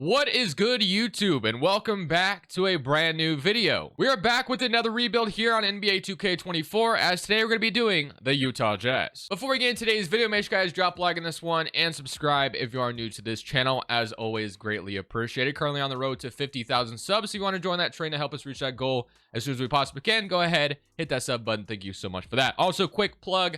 What is good, YouTube, and welcome back to a brand new video. We are back with another rebuild here on NBA 2K24, as today we're going to be doing the Utah Jazz. Before we get into today's video, make sure you guys drop a like on this one and subscribe if you are new to this channel. As always, greatly appreciated. Currently on the road to 50,000 subs. If you want to join that train to help us reach that goal as soon as we possibly can, go ahead, hit that sub button. Thank you so much for that. Also, quick plug.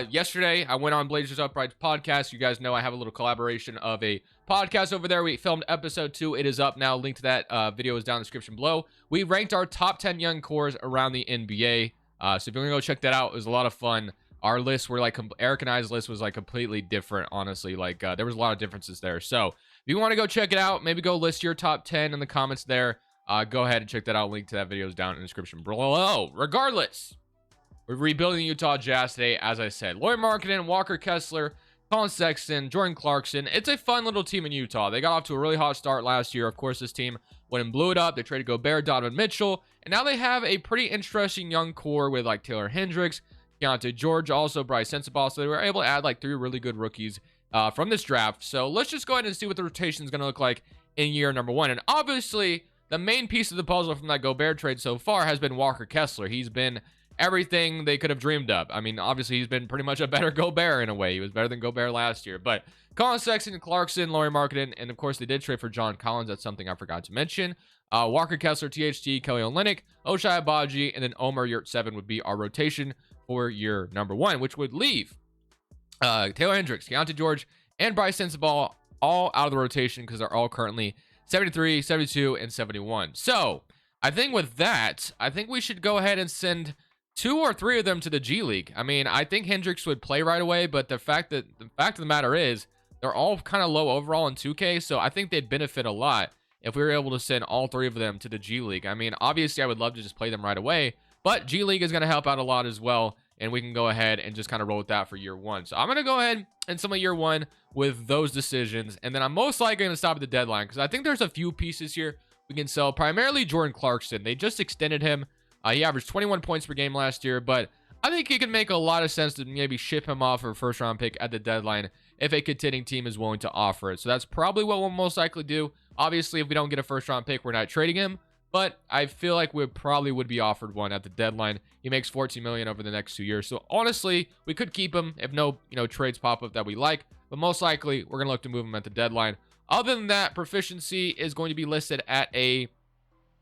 Yesterday I went on Blazers Upright podcast. You guys know I have a little collaboration of a podcast over there. We filmed episode 2. It is up now. Link to that video is down in the description below. We ranked our top 10 young cores around the NBA. So if you're gonna go check that out, it was a lot of fun. Our lists were like Eric and I's list was like completely different, honestly. Like there was a lot of differences there. So if you want to go check it out, maybe go list your top 10 in the comments there. Go ahead and check that out. Link to that video is down in the description below. Regardless, we're rebuilding the Utah Jazz today, as I said. Lauri Markkanen, Walker Kessler, Colin Sexton, Jordan Clarkson. It's a fun little team in Utah. They got off to a really hot start last year. Of course, this team went and blew it up. They traded Gobert, Donovan Mitchell, and now they have a pretty interesting young core with like Taylor Hendricks, Keontae George, also Bryce Sensabaugh. So they were able to add like 3 really good rookies from this draft. So let's just go ahead and see what the rotation is going to look like in year number 1. And obviously, the main piece of the puzzle from that Gobert trade so far has been Walker Kessler. He's been everything they could have dreamed of. I mean, obviously, he's been pretty much a better Gobert in a way. He was better than Gobert last year. But Colin Sexton, Clarkson, Lauri Markkanen, and of course, they did trade for John Collins. That's something I forgot to mention. Walker Kessler, THT, Kelly Olynyk, Ochai Agbaji, and then Omer Yurtseven would be our rotation for year number 1, which would leave Taylor Hendricks, Keontae George, and Bryce Sensabaugh all out of the rotation because they're all currently 73, 72, and 71. So I think with that, I think we should go ahead and send 2 or 3 of them to the G League. I mean, I think Hendricks would play right away, but the fact of the matter is they're all kind of low overall in 2K, so I think they'd benefit a lot if we were able to send all 3 of them to the G League. I mean, obviously I would love to just play them right away, but G League is going to help out a lot as well, and we can go ahead and just kind of roll with that for year 1. So I'm going to go ahead and sum year 1 with those decisions, and then I'm most likely going to stop at the deadline because I think there's a few pieces here we can sell, primarily Jordan Clarkson. They just extended him. He averaged 21 points per game last year, but I think it could make a lot of sense to maybe ship him off for a first-round pick at the deadline if a contending team is willing to offer it. So that's probably what we'll most likely do. Obviously, if we don't get a first-round pick, we're not trading him, but I feel like we probably would be offered one at the deadline. He makes $14 million over the next 2 years. So honestly, we could keep him if no trades pop up that we like, but most likely we're going to look to move him at the deadline. Other than that, proficiency is going to be listed at a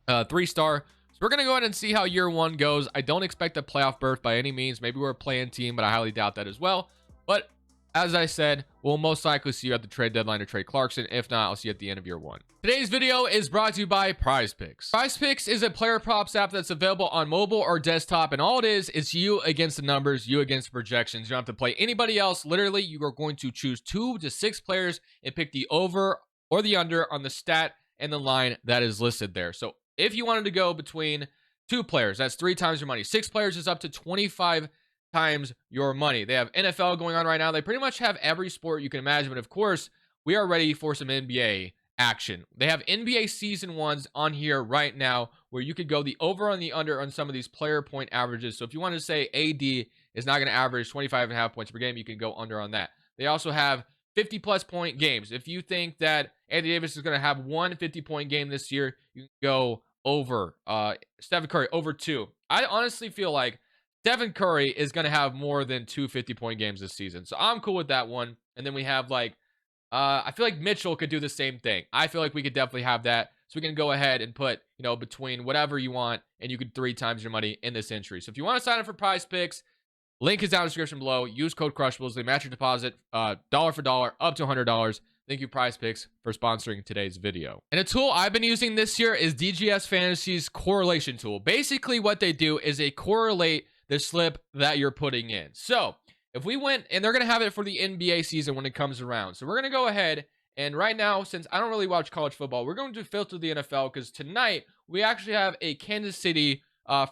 3-star. So we're going to go ahead and see how year 1 goes. I don't expect a playoff berth by any means. Maybe we're a play-in team, but I highly doubt that as well. But as I said, we'll most likely see you at the trade deadline to trade Clarkson. If not, I'll see you at the end of year 1. Today's video is brought to you by PrizePicks. PrizePicks is a player props app that's available on mobile or desktop, and all it is you against the numbers, you against the projections. You don't have to play anybody else. Literally, you are going to choose 2 to 6 players and pick the over or the under on the stat and the line that is listed there. So if you wanted to go between 2 players, that's 3 times your money. 6 players is up to 25 times your money. They have NFL going on right now. They pretty much have every sport you can imagine, but of course, we are ready for some NBA action. They have NBA season 1s on here right now where you could go the over and the under on some of these player point averages. So if you want to say AD is not going to average 25.5 points per game, you can go under on that. They also have 50-plus point games. If you think that Anthony Davis is going to have 1 50-point game this year, you can go over. Stephen Curry, over 2. I honestly feel like Stephen Curry is going to have more than 2 50-point games this season. So I'm cool with that one. And then we have like, I feel like Mitchell could do the same thing. I feel like we could definitely have that. So we can go ahead and put, between whatever you want, and you could 3 times your money in this entry. So if you want to sign up for PrizePicks, link is down in the description below. Use code Crushables. They match your deposit dollar for dollar up to $100. Thank you, PrizePicks, for sponsoring today's video. And a tool I've been using this year is DGS Fantasy's correlation tool. Basically, what they do is they correlate the slip that you're putting in. So if we went, and they're going to have it for the NBA season when it comes around. So we're going to go ahead, and right now, since I don't really watch college football, we're going to filter the NFL because tonight we actually have a Kansas City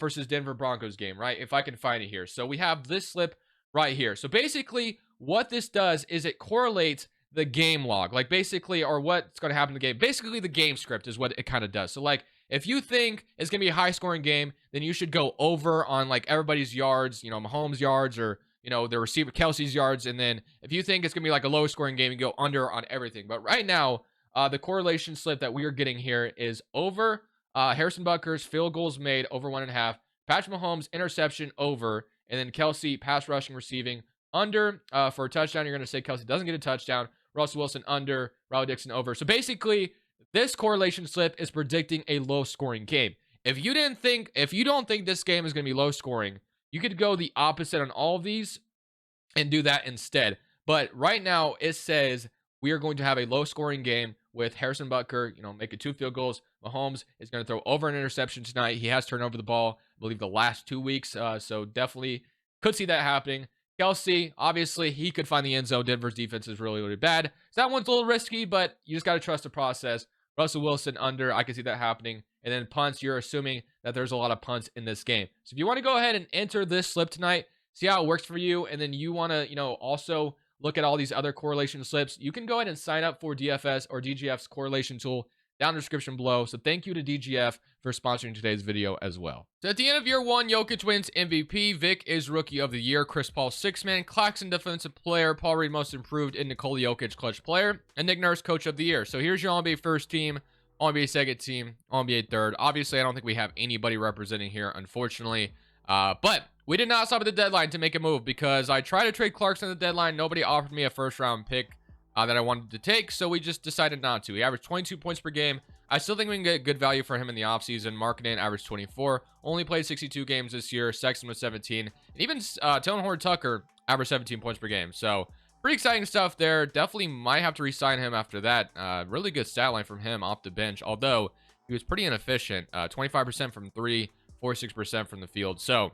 versus Denver Broncos game, right? If I can find it here. So we have this slip right here. So basically what this does is it correlates the game log, like basically, or what's going to happen in the game. Basically the game script is what it kind of does. So like if you think it's going to be a high scoring game, then you should go over on like everybody's yards, Mahomes yards or, the receiver Kelsey's yards. And then if you think it's going to be like a low scoring game, you go under on everything. But right now, The correlation slip that we are getting here is over Harrison Butker's field goals made over 1.5, Patrick Mahomes interception over, and then Kelsey pass rushing receiving under. For a touchdown, you're going to say Kelsey doesn't get a touchdown. Russell Wilson under, Riley Dixon over. So basically, this correlation slip is predicting a low scoring game. If you don't think this game is going to be low scoring, you could go the opposite on all of these and do that instead. But right now, it says we are going to have a low scoring game with Harrison Butker, making 2 field goals. Mahomes is going to throw over an interception tonight. He has turned over the ball, I believe, the last 2 weeks. So definitely could see that happening. Kelsey, obviously, he could find the end zone. Denver's defense is really, really bad. So that one's a little risky, but you just got to trust the process. Russell Wilson under, I can see that happening. And then punts, you're assuming that there's a lot of punts in this game. So if you want to go ahead and enter this slip tonight, see how it works for you, and then you want to, also look at all these other correlation slips, you can go ahead and sign up for DFS or DGF's correlation tool down in the description below. So thank you to DGF for sponsoring today's video as well. So at the end of year 1, Jokic wins MVP, Vic is Rookie of the Year, Chris Paul 6th Man, Claxton Defensive Player, Paul Reed Most Improved, and Nikola Jokic Clutch Player, and Nick Nurse Coach of the Year. So here's your All-NBA first team, All-NBA second team, All-NBA third. Obviously, I don't think we have anybody representing here, unfortunately. But we did not stop at the deadline to make a move because I tried to trade Clarkson at the deadline. Nobody offered me a first-round pick that I wanted to take, so we just decided not to. He averaged 22 points per game. I still think we can get good value for him in the offseason. Marketing averaged 24. Only played 62 games this year. Sexton was 17. And even Taylor Horton-Tucker averaged 17 points per game. So pretty exciting stuff there. Definitely might have to re-sign him after that. Really good stat line from him off the bench, although he was pretty inefficient. 25% from 3, 46% from the field. So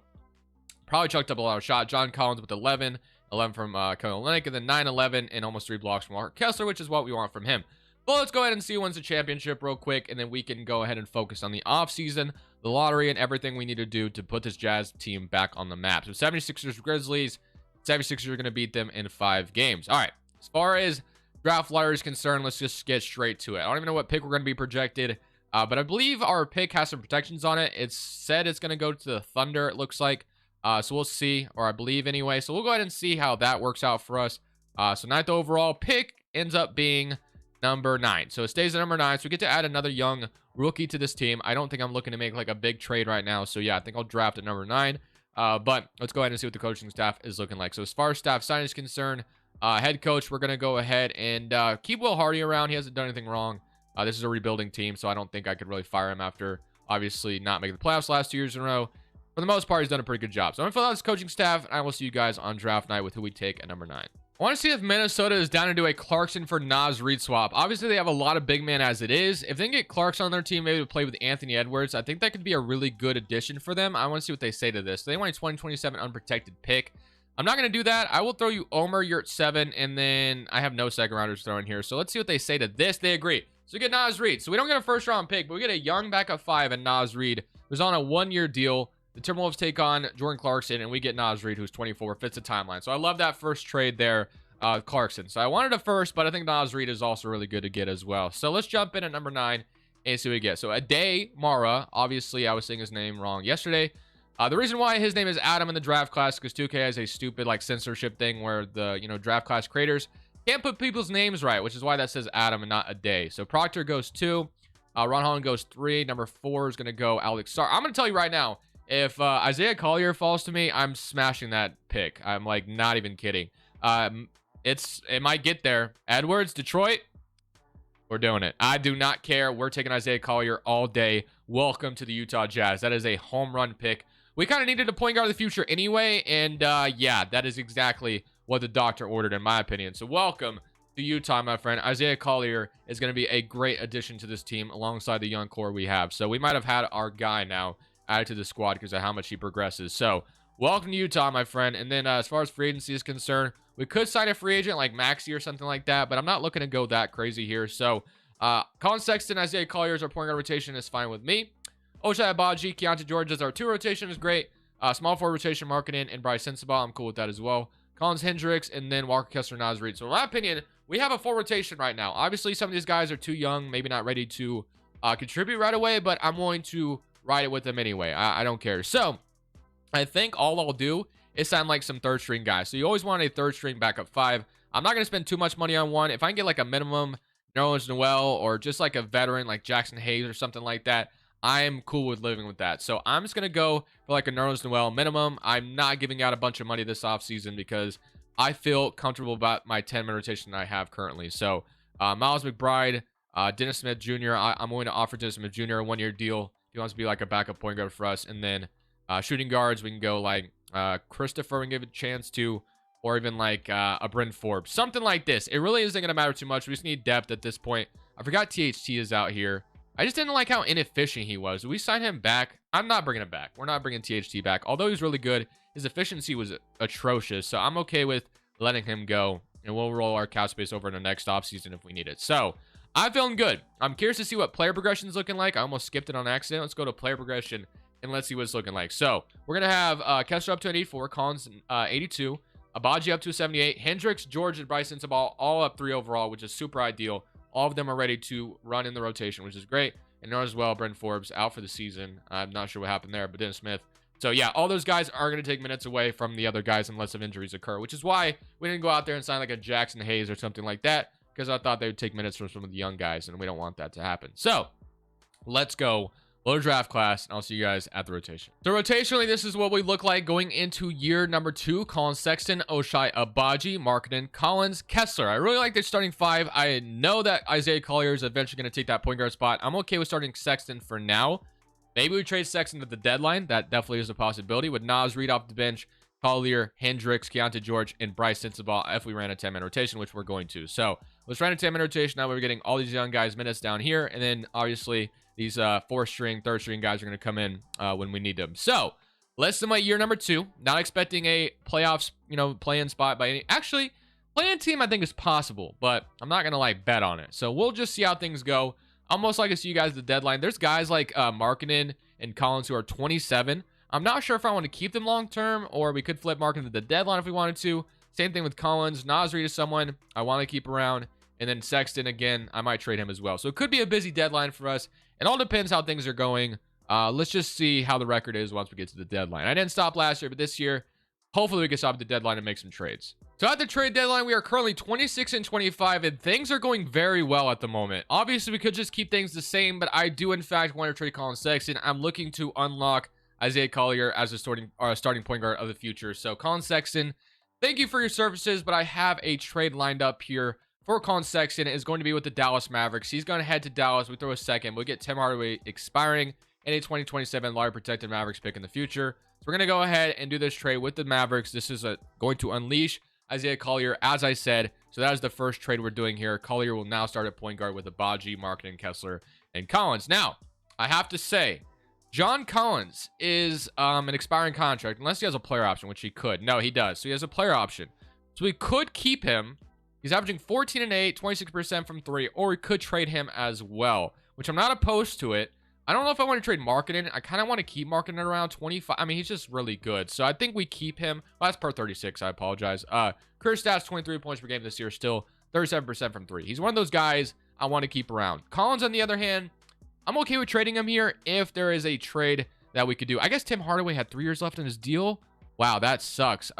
probably chucked up a lot of shots. John Collins with 11 from Kelly Olynyk, and then 9, 11, and almost 3 blocks from Mark Kessler, which is what we want from him. But let's go ahead and see who wins the championship real quick, and then we can go ahead and focus on the offseason, the lottery, and everything we need to do to put this Jazz team back on the map. So 76ers, Grizzlies. 76ers are going to beat them in 5 games. All right, as far as draft lottery is concerned, let's just get straight to it. I don't even know what pick we're going to be projected, but I believe our pick has some protections on it. It's said it's going to go to the Thunder, it looks like. So we'll see, or I believe anyway. So we'll go ahead and see how that works out for us. So 9th overall pick ends up being number 9. So it stays at number 9. So we get to add another young rookie to this team. I don't think I'm looking to make like a big trade right now. So yeah, I think I'll draft at number 9. But let's go ahead and see what the coaching staff is looking like. So as far as staff signing is concerned, head coach, we're going to go ahead and keep Will Hardy around. He hasn't done anything wrong. This is a rebuilding team, so I don't think I could really fire him after obviously not making the playoffs last 2 years in a row. For the most part, he's done a pretty good job. So I'm going to fill out his coaching staff, and I will see you guys on draft night with who we take at number 9. I want to see if Minnesota is down to do a Clarkson for Naz Reid swap. Obviously, they have a lot of big men as it is. If they can get Clarkson on their team, maybe to play with Anthony Edwards, I think that could be a really good addition for them. I want to see what they say to this. So they want a 2027 unprotected pick. I'm not going to do that. I will throw you Omer, you're at 7, and then I have no second rounders thrown here. So let's see what they say to this. They agree. So we get Naz Reid. So we don't get a first round pick, but we get a young backup 5 and Naz Reid, who's on a 1-year deal. The Timberwolves take on Jordan Clarkson, and we get Naz Reid, who's 24, fits the timeline. So I love that first trade there, Clarkson. So I wanted a first, but I think Naz Reid is also really good to get as well. So let's jump in at number 9 and see what we get. So Ade Mara, obviously I was saying his name wrong yesterday. The reason why his name is Adam in the draft class, because 2K has a stupid like censorship thing where the draft class creators can't put people's names right, which is why that says Adam and not Ade. So Proctor goes 2, Ron Holland goes 3, number 4 is going to go Alex Sar. I'm going to tell you right now, if Isaiah Collier falls to me, I'm smashing that pick. I'm like not even kidding. It might get there. Edwards, Detroit, we're doing it. I do not care. We're taking Isaiah Collier all day. Welcome to the Utah Jazz. That is a home run pick. We kind of needed a point guard of the future anyway, and yeah, that is exactly what the doctor ordered, in my opinion. So welcome to Utah, my friend. Isaiah Collier is going to be a great addition to this team alongside the young core we have. So we might have had our guy now added to the squad because of how much he progresses. So welcome to Utah, my friend. And then as far as free agency is concerned, we could sign a free agent like Maxey or something like that, but I'm not looking to go that crazy here. So Colin Sexton, Isaiah Collier as our point guard rotation is fine with me. Ochai Abaji, Keontae George as our 2 rotation is great. Small forward rotation, Marketing, and Bryce Sensabaugh. I'm cool with that as well. Collins Hendricks, and then Walker Kessler, Naz Reid. So in my opinion, we have a full rotation right now. Obviously, some of these guys are too young, maybe not ready to contribute right away, but I'm willing to ride it with them anyway. I don't care. So I think all I'll do is sign like some 3rd string guys. So you always want a 3rd string backup 5. I'm not going to spend too much money on one. If I can get like a minimum Nerlens Noel or just like a veteran like Jackson Hayes or something like that, I'm cool with living with that. So I'm just going to go for like a Nerlens Noel minimum. I'm not giving out a bunch of money this offseason because I feel comfortable about my 10-man rotation I have currently. So Miles McBride, Dennis Smith Jr. I'm going to offer Dennis Smith Jr. a 1-year deal. He wants to be like a backup point guard for us. And then shooting guards, we can go like Christopher, we can give it a chance to, or even like a Bryn Forbes, something like this. It really isn't going to matter too much. We just need depth at this point. I forgot THT is out here. I just didn't like how inefficient he was. Did we sign him back? I'm not bringing him back. We're not bringing THT back. Although he's really good, his efficiency was atrocious. So I'm okay with letting him go. And we'll roll our cap space over in the next offseason if we need it. So I'm feeling good. I'm curious to see what player progression is looking like. I almost skipped it on accident. Let's go to player progression and let's see what it's looking like. So we're going to have Kessler up to an 84, Collins 82, Abaji up to a 78, Hendricks, George, and Bryson Sabal all up 3 overall, which is super ideal. All of them are ready to run in the rotation, which is great. And as well, Bryn Forbes out for the season. I'm not sure what happened there, but Dennis Smith. So yeah, all those guys are going to take minutes away from the other guys unless of injuries occur, which is why we didn't go out there and sign like a Jackson Hayes or something like that, because I thought they would take minutes from some of the young guys, and we don't want that to happen. So let's go. Low draft class, and I'll see you guys at the rotation. So rotationally, this is what we look like going into year number 2. Colin Sexton, Oshai Abaji, Markkanen, Collins, Kessler. I really like their starting 5. I know that Isaiah Collier is eventually going to take that point guard spot. I'm okay with starting Sexton for now. Maybe we trade Sexton at the deadline. That definitely is a possibility. With Nas Reed off the bench, Collier, Hendricks, Keontae George, and Bryce Sensabaugh if we ran a 10-man rotation, which we're going to. So let's run a 10-man rotation. Now we're getting all these young guys minutes down here, and then obviously these 4th-string, 3rd-string guys are going to come in when we need them. So let's do my year number 2. Not expecting a playoffs, play-in spot by any. Actually, play-in team I think is possible, but I'm not going to like bet on it. So we'll just see how things go. I'll most likely see you guys at the deadline. There's guys like Markkanen and Collins who are 27. I'm not sure if I want to keep them long-term, or we could flip Markkanen at the deadline if we wanted to. Same thing with Collins. Nas Reed is someone I want to keep around. And then Sexton, again, I might trade him as well. So it could be a busy deadline for us. It all depends how things are going. Let's just see how the record is once we get to the deadline. I didn't stop last year, but this year, hopefully we can stop at the deadline and make some trades. So at the trade deadline, we are currently 26-25, and things are going very well at the moment. Obviously, we could just keep things the same, but I do, in fact, want to trade Colin Sexton. I'm looking to unlock Isaiah Collier as a starting point guard of the future. So Colin Sexton, thank you for your services, but I have a trade lined up here for Colin Sexton. It is going to be with the Dallas Mavericks. He's going to head to Dallas. We throw a second. We'll get Tim Hardaway expiring and a 2027 lottery protected Mavericks pick in the future. So we're going to go ahead and do this trade with the Mavericks. This is going to unleash Isaiah Collier, as I said. So that is the first trade we're doing here. Collier will now start at point guard with Abaji, Markkanen, Kessler, and Collins. Now, I have to say, John Collins is an expiring contract, unless he has a player option, which he could. No, he does. So he has a player option. So we could keep him. He's averaging 14 and 8, 26% from 3, or we could trade him as well, which I'm not opposed to it. I don't know if I want to trade Markkanen. I kind of want to keep Markkanen around 25. I mean, he's just really good. So I think we keep him. Well, that's per 36. I apologize. Career stats, 23 points per game this year, still 37% from 3. He's one of those guys I want to keep around. Collins, on the other hand, I'm okay with trading him here if there is a trade that we could do. I guess Tim Hardaway had 3 years left in his deal. Wow, that sucks.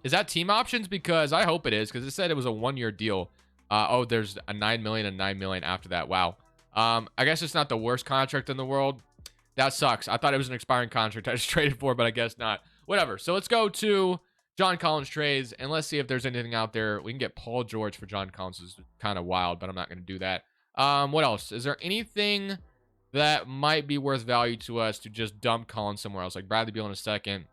Is that team options? Because I hope it is, because it said it was a 1-year deal. Oh, there's a $9 million and $9 million after that. Wow. I guess it's not the worst contract in the world. That sucks. I thought it was an expiring contract I just traded for, but I guess not. Whatever. So let's go to John Collins trades, and let's see if there's anything out there. We can get Paul George for John Collins. Is kind of wild, but I'm not going to do that. What else? Is there anything that might be worth value to us to just dump Collins somewhere else? Like Bradley Beal in a second.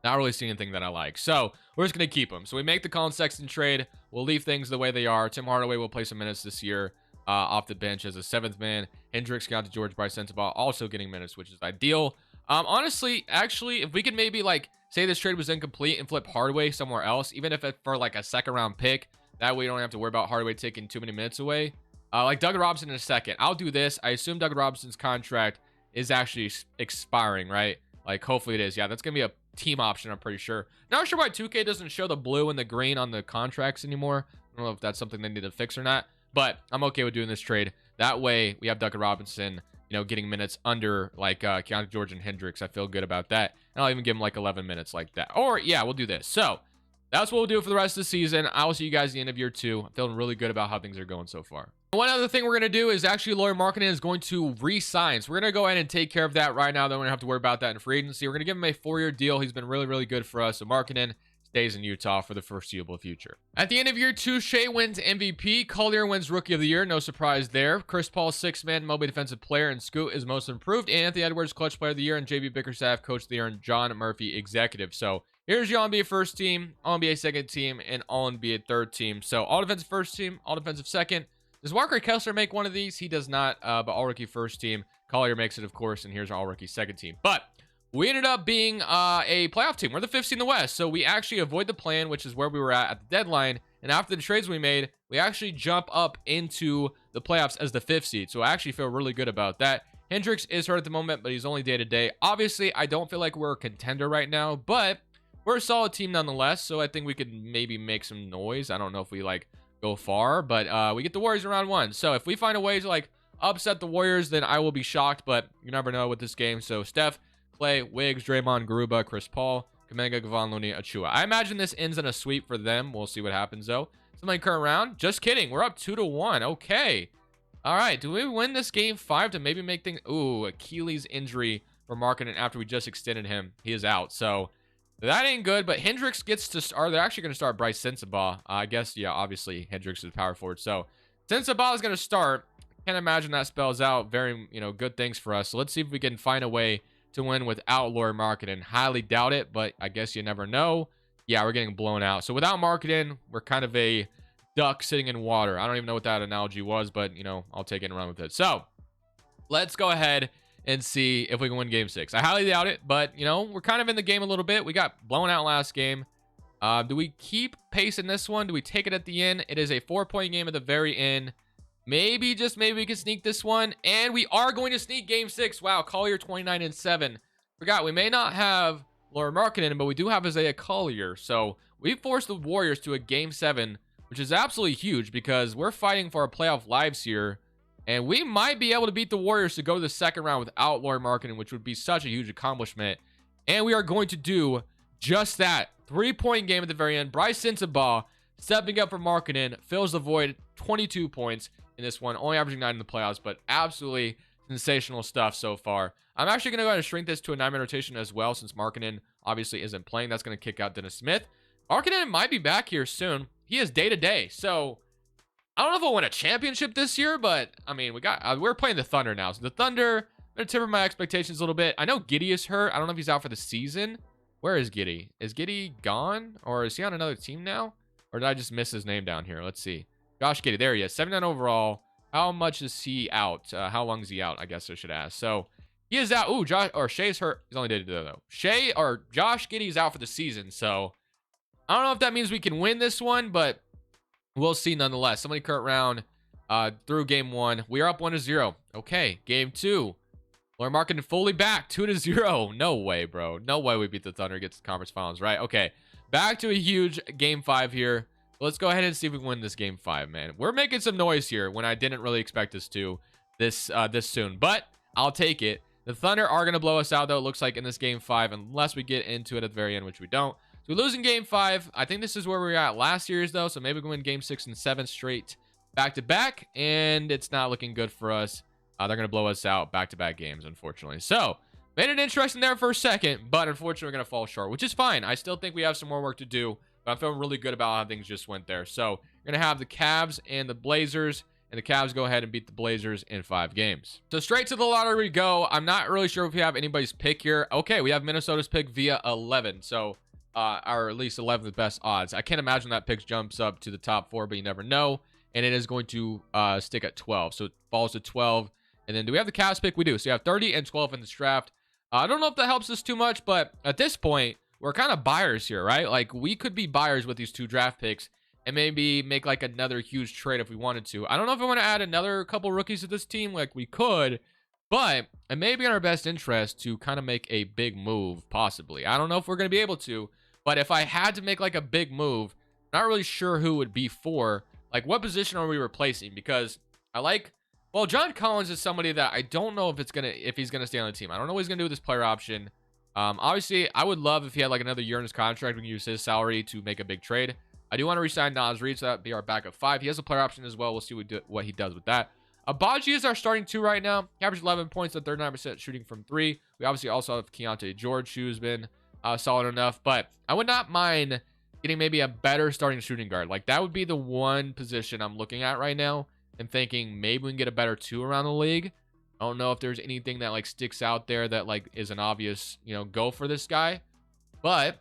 Not really seeing anything that I like. So we're just going to keep him. So we make the Colin Sexton trade. We'll leave things the way they are. Tim Hardaway will play some minutes this year off the bench as a 7th man. Hendricks, Keontae George, Bryce Sensabaugh also getting minutes, which is ideal. Honestly, actually, if we could maybe like say this trade was incomplete and flip Hardaway somewhere else, even if it's for like a 2nd round pick, that way you don't have to worry about Hardaway taking too many minutes away. Like Doug Robinson in a second. I'll do this. I assume Doug Robinson's contract is actually expiring, right? Like hopefully it is. Yeah, that's going to be a team option, I'm pretty sure. Not sure why 2K doesn't show the blue and the green on the contracts anymore. I don't know if that's something they need to fix or not, but I'm okay with doing this trade. That way we have Duncan Robinson, getting minutes under like Keontae George and Hendricks. I feel good about that. And I'll even give him like 11 minutes like that. Or yeah, we'll do this. So That's what we'll do for the rest of the season. I will see you guys at the end of year 2. I'm feeling really good about how things are going so far. One other thing we're going to do is actually Lawyer Marketing is going to re-sign. So we're going to go ahead and take care of that right now. Then we're going to have to worry about that in free agency. We're going to give him a 4-year deal. He's been really, really good for us. So Marketing stays in Utah for the foreseeable future. At the end of year 2, Shea wins MVP. Collier wins Rookie of the Year. No surprise there. Chris Paul, 6-man Mobley Defensive Player, and Scoot is most improved. And Anthony Edwards, Clutch Player of the Year, and JB Bickerstaff, Coach of the Year, and John Murphy, Executive. So here's your All-NBA first team, All-NBA second team, and All-NBA third team. So all defensive first team, all defensive second. Does Walker Kessler make one of these? He does not, but all-rookie first team. Collier makes it, of course, and here's our all-rookie second team. But we ended up being a playoff team. We're the 5th seed in the West, so we actually avoid the plan, which is where we were at the deadline. And after the trades we made, we actually jump up into the playoffs as the 5th seed. So I actually feel really good about that. Hendricks is hurt at the moment, but he's only day-to-day. Obviously, I don't feel like we're a contender right now, but we're a solid team nonetheless. So I think we could maybe make some noise. I don't know if we go far, but we get the Warriors in round 1. So if we find a way to upset the Warriors, then I will be shocked, but you never know with this game. So Steph, Clay, Wiggs, Draymond, Garuba, Chris Paul, Kuminga, Gavon Looney, Achua. I imagine this ends in a sweep for them. We'll see what happens though. Somebody current round. Just kidding. We're up 2-1. Okay. All right. Do we win this game 5 to maybe make things? Ooh, Achilles injury for Markkanen after we just extended him. He is out. So that ain't good. But Hendricks gets to start. They're actually going to start Bryce Sensabaugh. I guess, yeah, obviously Hendricks is power forward. So Sensabaugh is going to start. Can't imagine that spells out very, good things for us. So let's see if we can find a way to win without Lawyer Marketing. Highly doubt it, but I guess you never know. Yeah, we're getting blown out. So without Marketing, we're kind of a duck sitting in water. I don't even know what that analogy was, but, I'll take it and run with it. So let's go ahead and see if we can win game 6. I highly doubt it, but, we're kind of in the game a little bit. We got blown out last game. Do we keep pace in this one? Do we take it at the end? It is a 4-point game at the very end. Maybe, just maybe we can sneak this one. And we are going to sneak game 6. Wow, Collier 29-7. Forgot, we may not have Lawyer Marketing, but we do have Isaiah Collier. So we forced the Warriors to a game 7, which is absolutely huge because we're fighting for our playoff lives here. And we might be able to beat the Warriors to go to the second round without Lawyer Marketing, which would be such a huge accomplishment. And we are going to do just that. 3-point game at the very end. Bryce Sensabaugh stepping up for Marketing, fills the void, 22 points. In this one, only averaging 9 in the playoffs, but absolutely sensational stuff so far. I'm actually going to go ahead and shrink this to a 9-man rotation as well, since Markkanen obviously isn't playing. That's going to kick out Dennis Smith. Markkanen might be back here soon. He is day-to-day, so I don't know if we'll win a championship this year, but I mean, we're playing the Thunder now, so the Thunder, I'm going to temper my expectations a little bit. I know Giddey is hurt. I don't know if he's out for the season. Where is Giddey? Is Giddey gone, or is he on another team now? Or did I just miss his name down here? Let's see. Josh Giddey, there he is, 79 overall. How much is he out? How long is he out? I guess I should ask. So he is out. Ooh, Shea's hurt. He's only day-to-day though. Josh Giddey's out for the season. So I don't know if that means we can win this one, but we'll see nonetheless. Somebody current round through game 1. We are up 1-0. Okay, game 2. Lawyer Marketing fully back, 2-0. No way, bro. No way we beat the Thunder, gets the conference finals, right? Okay, back to a huge game 5 here. Let's go ahead and see if we can win this game 5, man. We're making some noise here when I didn't really expect us to this soon, but I'll take it. The Thunder are going to blow us out, though, it looks like, in this game 5, unless we get into it at the very end, which we don't. So we lose in game 5. I think this is where we were at last year's, though, so maybe we can win game 6 and 7 straight back-to-back, and it's not looking good for us. They're going to blow us out back-to-back games, unfortunately. So made it interesting there for a second, but unfortunately, we're going to fall short, which is fine. I still think we have some more work to do. But I'm feeling really good about how things just went there. So you're going to have the Cavs and the Blazers. And the Cavs go ahead and beat the Blazers in 5 games. So straight to the lottery we go. I'm not really sure if we have anybody's pick here. Okay, we have Minnesota's pick via 11. So, or at least 11 best odds. I can't imagine that pick jumps up to the top 4, but you never know. And it is going to stick at 12. So it falls to 12. And then do we have the Cavs pick? We do. So you have 30 and 12 in this draft. I don't know if that helps us too much, but at this point, we're kind of buyers here, right? Like, we could be buyers with these 2 draft picks and maybe make like another huge trade if we wanted to. I don't know if I want to add another couple rookies to this team. Like, we could, but it may be in our best interest to kind of make a big move, possibly. I don't know if we're going to be able to, but if I had to make like a big move, not really sure who it would be for. Like, what position are we replacing? Because I like, well, John Collins is somebody that I don't know if he's gonna stay on the team. I don't know what he's gonna do with this player option. Obviously, I would love if he had like another year in his contract. We can use his salary to make a big trade. I do want to resign Nas Reed, so that'd be our backup 5. He has a player option as well. We'll see what he does with that. Abaji is our starting 2 right now. He averaged 11 points at 39% shooting from 3. We obviously also have Keontae George, who's been solid enough. But I would not mind getting maybe a better starting shooting guard. Like, that would be the one position I'm looking at right now and thinking maybe we can get a better 2 around the league. I don't know if there's anything that like sticks out there that like is an obvious, go for this guy. But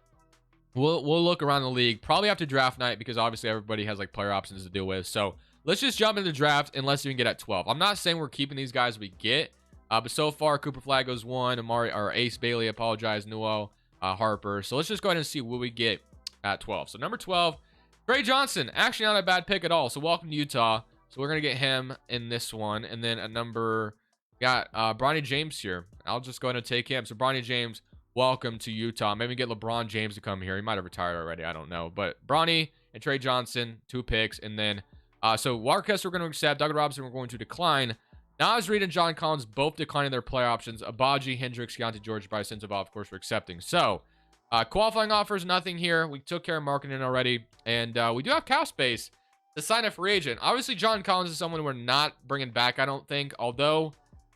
we'll look around the league probably after draft night, because obviously everybody has like player options to deal with. So let's just jump into the draft unless you can get at 12. I'm not saying we're keeping these guys we get, but so far Cooper Flacco's 1, Amari or Ace Bailey, Nuo, Harper. So let's just go ahead and see what we get at 12. So number 12, Trey Johnson, actually not a bad pick at all. So welcome to Utah. So we're gonna get him in this one, and then at number. Got Bronny James here. I'll just go ahead and take him. So Bronny James, welcome to Utah. Maybe get LeBron James to come here. He might have retired already. I don't know. But Bronny and Trey Johnson, 2 picks. And then, so Walker we're going to accept. Doug Robinson we're going to decline. Nas Reed and John Collins both declining their player options. Abaji, Hendricks, Keontae George, Bryce Sensabaugh, of course, we're accepting. So, qualifying offers, nothing here. We took care of marketing already. And we do have cap space to sign a free agent. Obviously, John Collins is someone we're not bringing back, I don't think. Although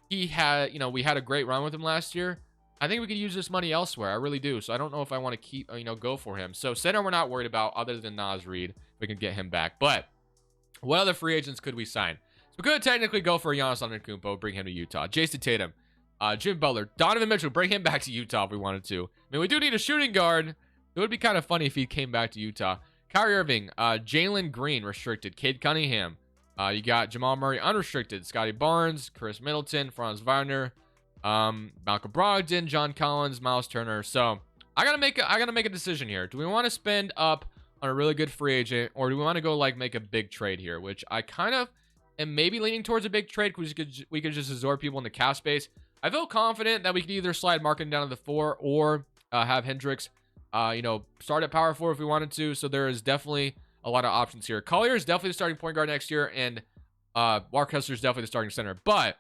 he had, we had a great run with him last year. I think we could use this money elsewhere. I really do. So I don't know if I want to keep, go for him. So center we're not worried about other than Nas Reed. We can get him back. But what other free agents could we sign? So we could technically go for Giannis Antetokounmpo, bring him to Utah. Jason Tatum, Jim Butler, Donovan Mitchell, bring him back to Utah if we wanted to. I mean, we do need a shooting guard. It would be kind of funny if he came back to Utah. Kyrie Irving, Jalen Green, restricted. Cade Cunningham. You got Jamal Murray, unrestricted. Scotty Barnes, Chris Middleton, Franz Wagner, Malcolm Brogdon, John Collins, Miles Turner. So I gotta make a decision here. Do we want to spend up on a really good free agent, or do we want to go like make a big trade here? Which I kind of am maybe leaning towards a big trade, because we could just absorb people in the cap space. I feel confident that we could either slide Markin down to the 4 or have Hendricks, start at power 4 if we wanted to. So there is definitely a lot of options here. Collier is definitely the starting point guard next year, and Mark Hustler is definitely the starting center. But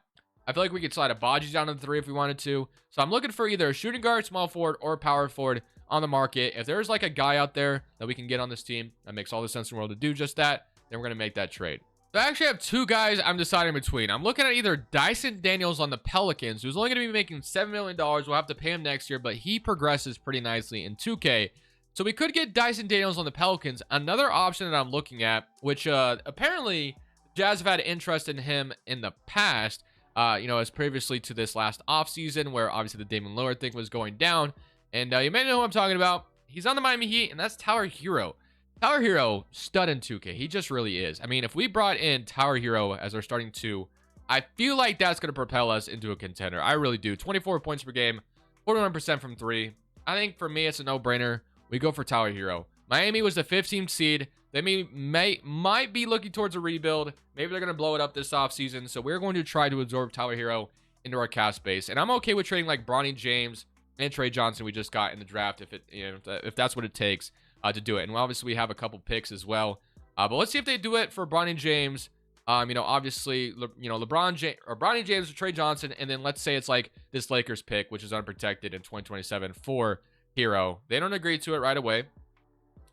I feel like we could slide Abaji down to the 3 if we wanted to. So I'm looking for either a shooting guard, small forward, or power forward on the market. If there's like a guy out there that we can get on this team that makes all the sense in the world to do just that, then we're going to make that trade. So I actually have 2 guys I'm deciding between. I'm looking at either Dyson Daniels on the Pelicans, who's only going to be making $7 million. We'll have to pay him next year, but he progresses pretty nicely in 2K. So we could get Dyson Daniels on the Pelicans. Another option that I'm looking at, which apparently Jazz have had interest in him in the past, as previously to this last offseason, where obviously the Damian Lillard thing was going down. And you may know who I'm talking about. He's on the Miami Heat, and that's Tyler Hero. Tyler Hero, stud in 2K. He just really is. I mean, if we brought in Tyler Hero as our starting 2, I feel like that's going to propel us into a contender. I really do. 24 points per game, 41% from 3. I think for me, it's a no-brainer. We go for Tyler Hero. Miami was the 15th seed. They might be looking towards a rebuild. Maybe they're going to blow it up this offseason. So we're going to try to absorb Tyler Hero into our cap space. And I'm okay with trading like Bronny James and Trey Johnson we just got in the draft if that's what it takes to do it. And obviously we have a couple picks as well. But let's see if they do it for Bronny James. Obviously, LeBron James or Bronny James or Trey Johnson. And then let's say it's like this Lakers pick, which is unprotected in 2027 for Hero. They don't agree to it right away.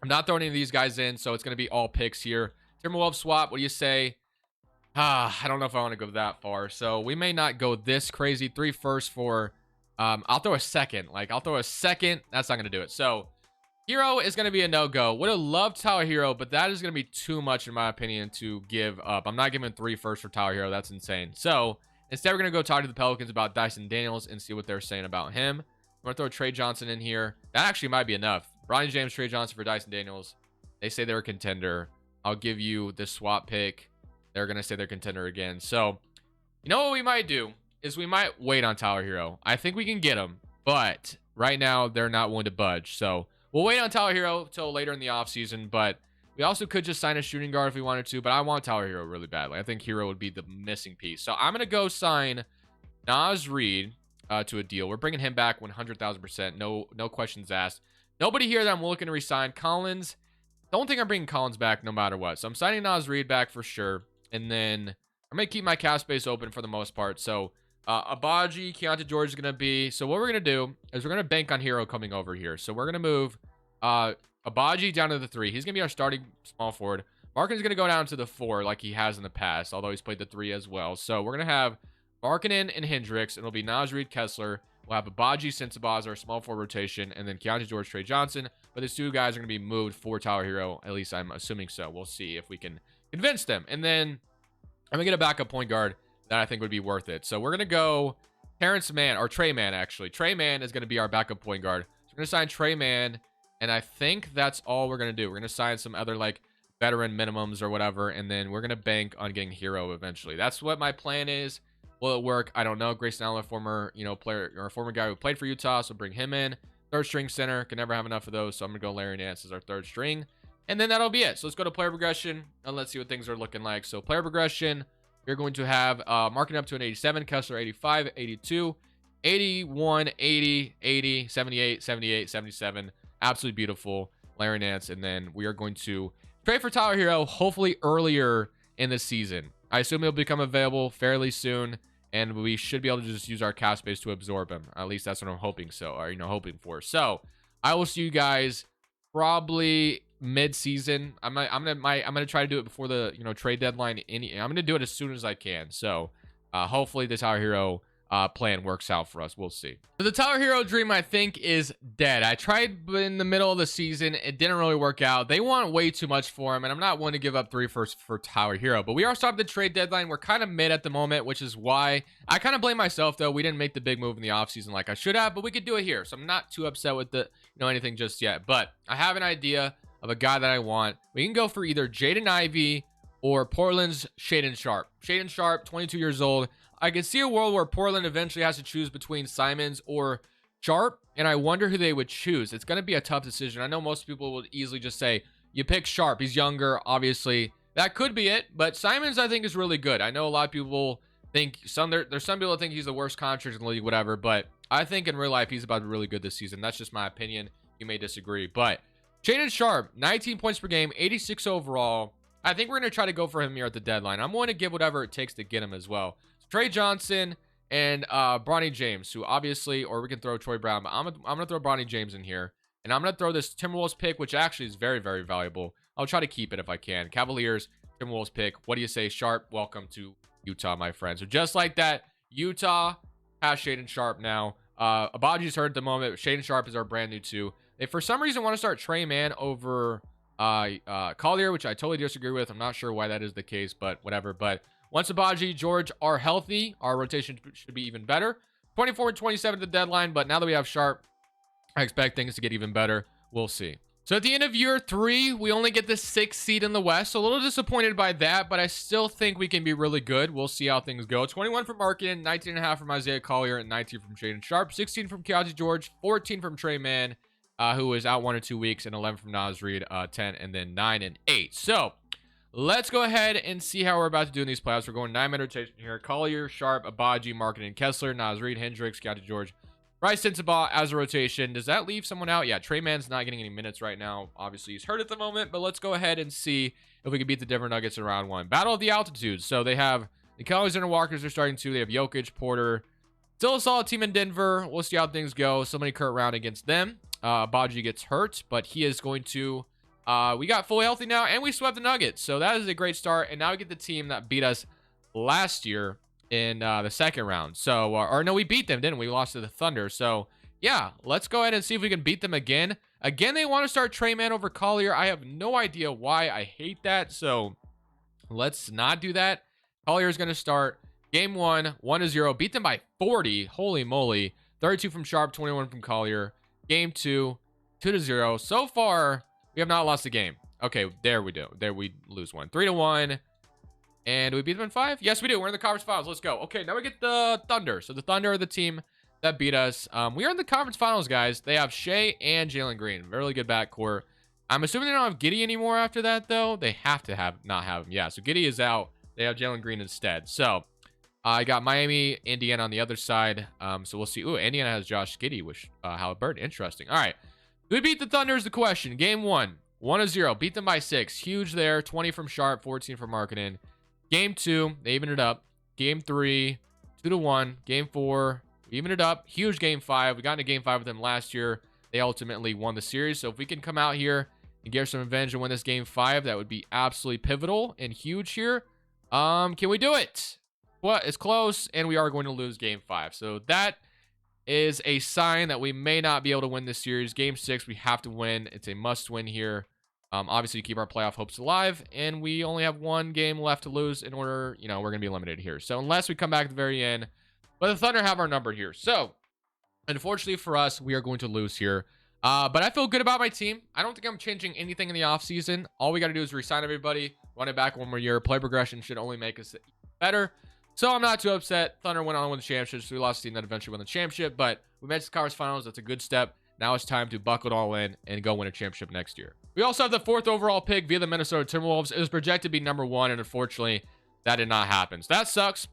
I'm not throwing any of these guys in, so it's going to be all picks here. Timberwolves swap, what do you say? I don't know if I want to go that far. So we may not go this crazy. 3 firsts for, I'll throw a second. That's not going to do it. So Hero is going to be a no-go. Would have loved Tyler Hero, but that is going to be too much, in my opinion, to give up. I'm not giving 3 firsts for Tyler Hero. That's insane. So instead, we're going to go talk to the Pelicans about Dyson Daniels and see what they're saying about him. I'm going to throw Trey Johnson in here. That actually might be enough. Bronny James, Trey Johnson for Dyson Daniels. They say they're a contender. I'll give you the swap pick. They're going to say they're contender again. So, you know what we might do is we might wait on Tyler Hero. I think we can get him, but right now they're not willing to budge. So we'll wait on Tyler Hero till later in the offseason, but we also could just sign a shooting guard if we wanted to, but I want Tyler Hero really badly. I think Hero would be the missing piece. So I'm going to go sign Nas Reed to a deal. We're bringing him back 100,000%. No questions asked. Nobody here that I'm looking to resign. Collins, don't think I'm bringing Collins back no matter what. So I'm signing Nas Reed back for sure. And then I'm going to keep my cap space open for the most part. So Abaji, Keontae George is going to be. So what we're going to do is we're going to bank on Hero coming over here. So we're going to move Abaji down to the 3. He's going to be our starting small forward. Markkanen's going to go down to the 4 like he has in the past, although he's played the 3 as well. So we're going to have Markkanen and Hendricks, and it'll be Naz Reid, Kessler. We'll have Abaji, Sensabaugh as our small forward rotation, and then Keontae George, Trey Johnson. But these 2 guys are going to be moved for Tyler Hero. At least I'm assuming so. We'll see if we can convince them. And then I'm going to get a backup point guard that I think would be worth it. So we're going to go Terrence Mann, or Trey Mann, actually. Trey Mann is going to be our backup point guard. So we're going to sign Trey Mann, and I think that's all we're going to do. We're going to sign some other, like, veteran minimums or whatever, and then we're going to bank on getting Hero eventually. That's what my plan is. Will it work? I don't know. Grayson Allen, former, player, or a former guy who played for Utah, so bring him in. Third string center. Can never have enough of those, so I'm going to go Larry Nance as our third string. And then that'll be it. So let's go to player progression, and let's see what things are looking like. So player progression, you're going to have Markkanen up to an 87, Kessler 85, 82, 81, 80, 80, 78, 78, 77. Absolutely beautiful. Larry Nance. And then we are going to trade for Tyler Hero, hopefully earlier in the season. I assume he'll become available fairly soon, and we should be able to just use our cap space to absorb him. At least that's what I'm hoping so, or hoping for. So I will see you guys probably mid-season. I'm gonna try to do it before the trade deadline. I'm gonna do it as soon as I can. So hopefully the Tyler Hero plan works out for us. We'll see. So the Tyler Hero dream, I think, is dead. I tried in the middle of the season. It didn't really work out. They want way too much for him, and I'm not willing to give up 3 firsts for Tyler Hero. But we are stopping the trade deadline. We're kind of mid at the moment, which is why I kind of blame myself, though. We didn't make the big move in the offseason like I should have, but we could do it here. So I'm not too upset with the anything just yet. But I have an idea of a guy that I want. We can go for either Jaden Ivey or Portland's Shaedon Sharpe. Shaedon Sharpe, 22 years old. I can see a world where Portland eventually has to choose between Simons or Sharpe, and I wonder who they would choose. It's going to be a tough decision. I know most people would easily just say, you pick Sharpe. He's younger, obviously. That could be it, but Simons, I think, is really good. I know a lot of people think, there's some people that think he's the worst contract in the league, whatever, but I think in real life, he's about to be really good this season. That's just my opinion. You may disagree, but Shaedon Sharpe, 19 points per game, 86 overall. I think we're going to try to go for him here at the deadline. I'm going to give whatever it takes to get him as well. Trey Johnson and Bronny James, who obviously, or we can throw Troy Brown, but I'm gonna throw Bronny James in here, and I'm gonna throw this Timberwolves pick, which actually is very, very valuable. I'll try to keep it if I can. Cavaliers, Timberwolves pick. What do you say, Sharpe? Welcome to Utah, my friend. So just like that, Utah has Shaedon Sharpe now. Abaji's hurt at the moment. Shaedon Sharpe is our brand new 2. They for some reason want to start Trey Mann over Collier, which I totally disagree with. I'm not sure why that is the case, but whatever. But once Abaji, George are healthy, our rotation should be even better. 24 and 27 at the deadline, but now that we have Sharpe, I expect things to get even better. We'll see. So at the end of year 3, we only get the 6th seed in the West. So a little disappointed by that, but I still think we can be really good. We'll see how things go. 21 from Markkanen, 19.5 from Isaiah Collier, and 19 from Shaedon Sharpe. 16 from Keontae George, 14 from Trey Mann, who was out 1 or 2 weeks, and 11 from Naz Reid, 10, and then 9 and 8. So let's go ahead and see how we're about to do in these playoffs. We're going 9-man rotation here. Collier, Sharpe, Abaji, Markkanen, Kessler, Naz Reid, Hendricks, Keontae George, Bryce Sensabaugh as a rotation. Does that leave someone out? Yeah, Trey Mann's not getting any minutes right now. Obviously, he's hurt at the moment, but let's go ahead and see if we can beat the Denver Nuggets in round 1. Battle of the altitudes. So they have the Cavaliers and Walkers are starting 2. They have Jokic, Porter. Still a solid team in Denver. We'll see how things go. Somebody Kurt round against them. Abaji gets hurt, but he is going to... we got fully healthy now, and we swept the Nuggets. So that is a great start. And now we get the team that beat us last year in the second round. So, or no, we beat them, didn't we? We lost to the Thunder. So, yeah, let's go ahead and see if we can beat them again. Again, they want to start Trey Mann over Collier. I have no idea why. I hate that. So, let's not do that. Collier is going to start game 1, 1-0. Beat them by 40. Holy moly. 32 from Sharpe, 21 from Collier. Game 2, 2-0. So far, we have not lost a game. Okay, there we do. There we lose one. 3-1. And we beat them in 5? Yes, we do. We're in the conference finals. Let's go. Okay, now we get the Thunder. So the Thunder are the team that beat us. We are in the conference finals, guys. They have Shea and Jalen Green. Really good backcourt. I'm assuming they don't have Giddey anymore after that, though. They have to not have him. Yeah, so Giddey is out. They have Jalen Green instead. So I got Miami, Indiana on the other side. So we'll see. Ooh, Indiana has Josh Giddey, which Halliburton. Interesting. All right. We beat the Thunder is the question. Game 1, 1-0. Beat them by 6. Huge there. 20 from Sharpe, 14 from Markkanen. Game 2, they evened it up. Game 3, 2-1. Game 4, we even it up. Huge game 5. We got into game 5 with them last year. They ultimately won the series. So if we can come out here and get some revenge and win this game 5, that would be absolutely pivotal and huge here. Can we do it? Well, it's close, and we are going to lose game 5. So that is a sign that we may not be able to win this series. Game 6, we have to win. It's a must win here. Obviously, keep our playoff hopes alive, and we only have one game left to lose in order, we're going to be eliminated here. So unless we come back at the very end, but the Thunder have our number here. So unfortunately for us, we are going to lose here. But I feel good about my team. I don't think I'm changing anything in the offseason. All we got to do is resign everybody, run it back one more year. Play progression should only make us better. So I'm not too upset. Thunder went on to win the championship. So we lost a team that eventually won the championship. But we made the conference finals. That's a good step. Now it's time to buckle it all in and go win a championship next year. We also have the 4th overall pick via the Minnesota Timberwolves. It was projected to be number 1, and unfortunately, that did not happen. So that sucks.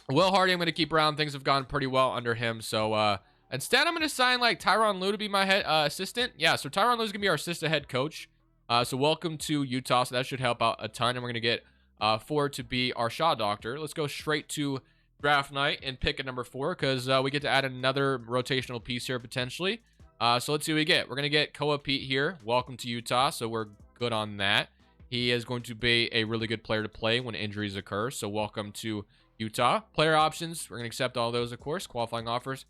Will Hardy, I'm going to keep around. Things have gone pretty well under him. So instead, I'm going to sign like Tyronn Lue to be my head assistant. Yeah, so Tyronn Lue is going to be our assistant head coach. So welcome to Utah. So that should help out a ton. And we're going to get Ford to be our shot doctor. Let's go straight to draft night and pick at number 4 because we get to add another rotational piece here potentially. So let's see what we get. We're going to get Koa Pete here. Welcome to Utah. So we're good on that. He is going to be a really good player to play when injuries occur. So welcome to Utah. Player options. We're going to accept all those, of course. Qualifying offers.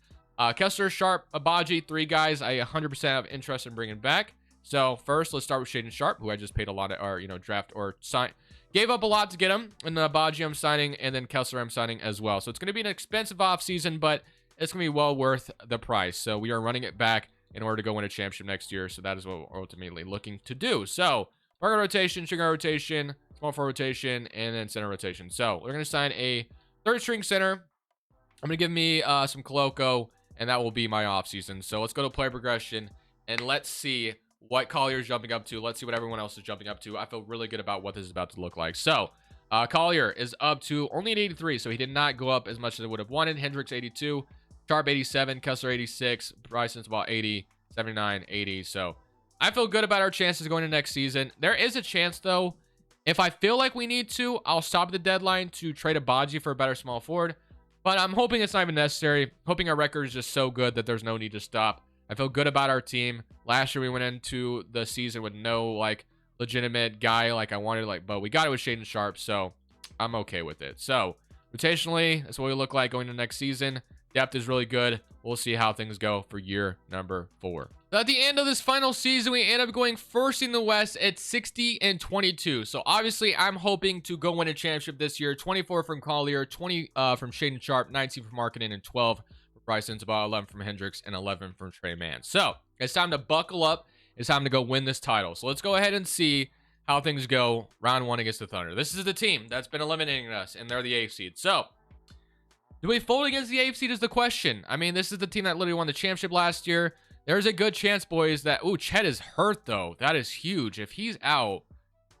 Kessler, Sharp, Abaji, 3 guys I 100% have interest in bringing back. So first, let's start with Shaden Sharp, who I just paid a lot of, or draft or sign, gave up a lot to get him. And then Abaji I'm signing, and then Kessler I'm signing as well. So it's going to be an expensive offseason, but it's going to be well worth the price. So we are running it back in order to go win a championship next year. So that is what we're ultimately looking to do. So target rotation, sugar rotation, small forward rotation, and then center rotation. So we're going to sign a 3rd string center. I'm going to give me some Coloco, and that will be my offseason. So let's go to player progression, and let's see what Collier is jumping up to. Let's see what everyone else is jumping up to. I feel really good about what this is about to look like. So Collier is up to only an 83, so he did not go up as much as I would have wanted. Hendricks 82, Sharp 87, Kessler 86, Bryson's about 80, 79, 80. So I feel good about our chances going to next season. There is a chance, though, if I feel like we need to, I'll stop at the deadline to trade Abaji for a better small forward. But I'm hoping it's not even necessary. Hoping our record is just so good that there's no need to stop. I feel good about our team. Last year, we went into the season with no, legitimate guy I wanted, but we got it with Shaden Sharp, so I'm okay with it. So, rotationally, that's what we look like going to next season. Depth is really good. We'll see how things go for year number 4. So at the end of this final season, we end up going first in the West at 60-22. So obviously, I'm hoping to go win a championship this year. 24 from Collier, 20 from Shaden Sharp, 19 from Marketing, and 12 from Bryson. About 11 from Hendricks, and 11 from Trey Mann. So it's time to buckle up. It's time to go win this title. So let's go ahead and see how things go round 1 against the Thunder. This is the team that's been eliminating us, and they're the 8th seed. So do we fold against the 8th seed is the question. I mean, this is the team that literally won the championship last year. There's a good chance, boys, that... Ooh, Chet is hurt, though. That is huge. If he's out,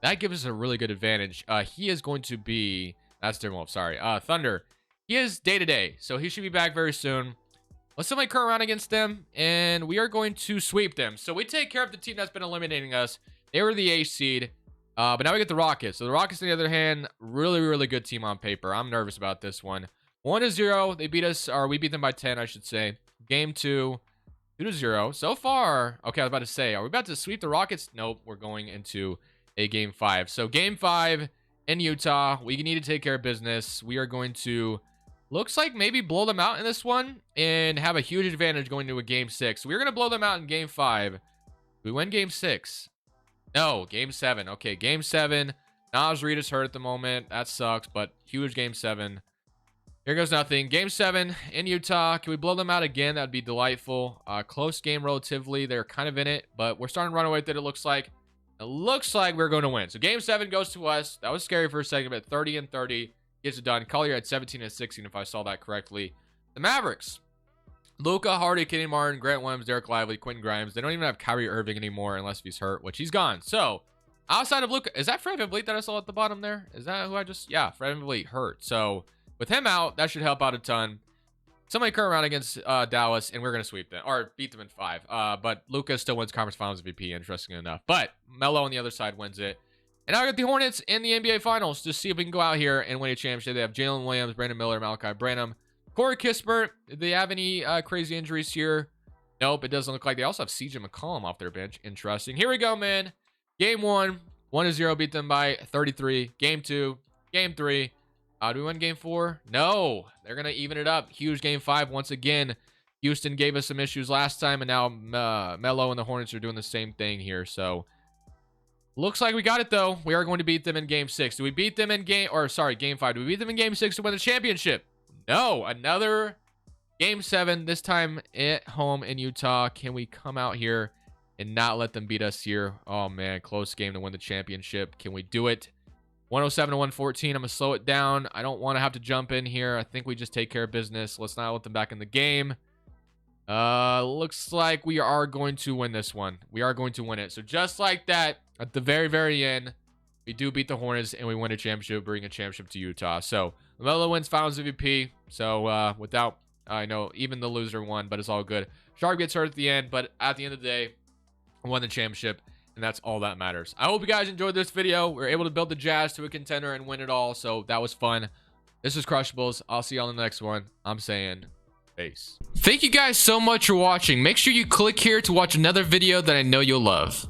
that gives us a really good advantage. He is going to be... That's Timberwolves, sorry. Thunder. He is day-to-day, so he should be back very soon. Let's simply curl around against them, and we are going to sweep them. So we take care of the team that's been eliminating us. They were the 8th seed, but now we get the Rockets. So the Rockets, on the other hand, really, really good team on paper. I'm nervous about this one. 1-0. They beat us, or we beat them by 10, I should say. Game 2, 2-0. So far, okay, I was about to say, are we about to sweep the Rockets? Nope, we're going into a game 5. So game 5 in Utah. We need to take care of business. We are going to, looks like maybe blow them out in this one and have a huge advantage going to a game 6. We're going to blow them out in game 5. We win game 6. No, game 7. Okay, game 7. Naz Reid is hurt at the moment. That sucks, but huge game 7. Here goes nothing. Game 7 in Utah. Can we blow them out again? That would be delightful. Close game relatively. They're kind of in it, but we're starting to run away with it, it looks like. It looks like we're going to win. So game 7 goes to us. That was scary for a second, but 30-30 gets it done. Collier at 17-16, if I saw that correctly. The Mavericks. Luka, Hardy, Kenny Martin, Grant Williams, Derek Lively, Quentin Grimes. They don't even have Kyrie Irving anymore unless he's hurt, which he's gone. So outside of Luka, is that Fred VanVleet that I saw at the bottom there? Is that who I just... Yeah, Fred VanVleet hurt. So with him out, that should help out a ton. Somebody curl around against Dallas, and we're going to sweep them, or beat them in 5. But Luka still wins Conference Finals MVP, interesting enough. But Melo on the other side wins it. And now I got the Hornets in the NBA Finals to see if we can go out here and win a championship. They have Jalen Williams, Brandon Miller, Malachi Branham, Corey Kispert, did they have any crazy injuries here? Nope, it doesn't look like. They also have CJ McCollum off their bench. Interesting. Here we go, man. Game 1, 1-0, beat them by 33. Game 2, game 3. Do we win game 4? No, they're going to even it up. Huge game 5 once again. Houston gave us some issues last time, and now Melo and the Hornets are doing the same thing here. So, looks like we got it, though. We are going to beat them in game 6. Do we beat them in game 5? Do we beat them in game 6 to win the championship? No, another game 7, this time at home in Utah. Can we come out here and not let them beat us here? Oh, man, close game to win the championship. Can we do it? 107 to 114. I'm going to slow it down. I don't want to have to jump in here. I think we just take care of business. Let's not let them back in the game. Looks like we are going to win this one. We are going to win it. So just like that, at the very, very end, we do beat the Hornets and we win a championship, bring a championship to Utah. So LaMelo wins Finals MVP. So without, I know even the loser won, but it's all good. Sharp gets hurt at the end, but at the end of the day, we won the championship, and that's all that matters. I hope you guys enjoyed this video. We were able to build the Jazz to a contender and win it all, so that was fun. This is Crushables. I'll see y'all in the next one. I'm saying peace. Thank you guys so much for watching. Make sure you click here to watch another video that I know you'll love.